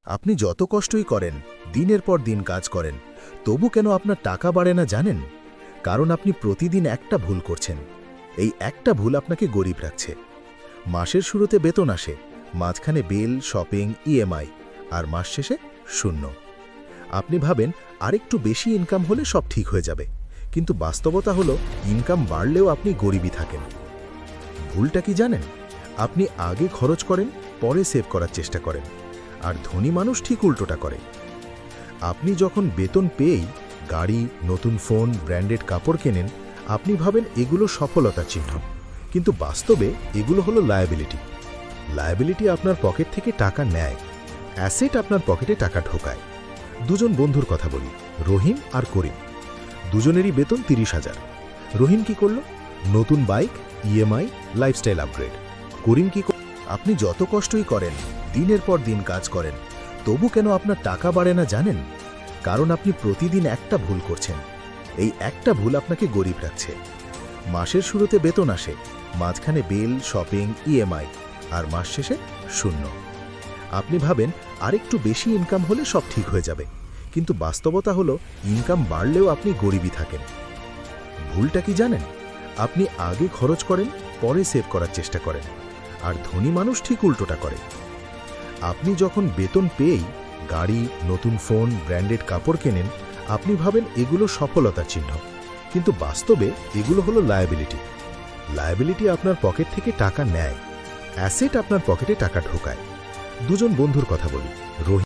আপনি যত কষ্টই করেন, দিনের পর দিন কাজ করেন, তবু কেন আপনার টাকা বাড়ে না জানেন? কারণ আপনি প্রতিদিন একটা ভুল করছেন। এই একটা ভুল আপনাকে গরিব রাখছে। মাসের শুরুতে বেতন আসে, মাঝখানে বিল, শপিং, ইএমআই, আর মাস শেষে শূন্য। আপনি ভাবেন আরেকটু বেশি ইনকাম হলে সব ঠিক হয়ে যাবে, কিন্তু বাস্তবতা হলো ইনকাম বাড়লেও আপনি গরিবই থাকেন। ভুলটা কি জানেন? আপনি আগে খরচ করেন, পরে সেভ করার চেষ্টা করেন, আর ধনী মানুষ ঠিক উল্টোটা করে। আপনি যখন বেতন পেয়েই গাড়ি, নতুন ফোন, ব্র্যান্ডেড কাপড় কেনেন, আপনি ভাবেন এগুলো সফলতার চিহ্ন, কিন্তু বাস্তবে এগুলো হলো লায়াবিলিটি। লায়াবিলিটি আপনার পকেট থেকে টাকা নেয়, অ্যাসেট আপনার পকেটে টাকা ঢোকায়। দুজন বন্ধুর কথা বলি, রহিম আর করিম। দুজনেরই বেতন 30,000। রহিম কি করল? নতুন বাইক, ইএমআই, লাইফস্টাইল আপগ্রেড। করিম কি? আপনি যত কষ্টই করেন, দিনের পর দিন কাজ করেন, তবু কেন আপনার টাকা বাড়ে না জানেন? কারণ আপনি প্রতিদিন একটা ভুল করছেন। এই একটা ভুল আপনাকে গরিব রাখছে। মাসের শুরুতে বেতন আসে, মাঝখানে বিল, শপিং, ইএমআই, আর মাস শেষে শূন্য। আপনি ভাবেন আরেকটু বেশি ইনকাম হলে সব ঠিক হয়ে যাবে, কিন্তু বাস্তবতা হলো ইনকাম বাড়লেও আপনি গরিবই থাকেন। ভুলটা কি জানেন? আপনি আগে খরচ করেন, পরে সেভ করার চেষ্টা করেন, আর ধনী মানুষ ঠিক উল্টোটা করে। আপনি যখন বেতন পেয়েই গাড়ি, নতুন ফোন, ব্র্যান্ডেড কাপড় কেনেন, আপনি ভাবেন এগুলো সফলতার চিহ্ন, কিন্তু বাস্তবে এগুলো হলো লায়াবিলিটি। লায়াবিলিটি আপনার পকেট থেকে টাকা নেয়, অ্যাসেট আপনার পকেটে টাকা ঢোকায়। দুজন বন্ধুর কথা বলি, রহিম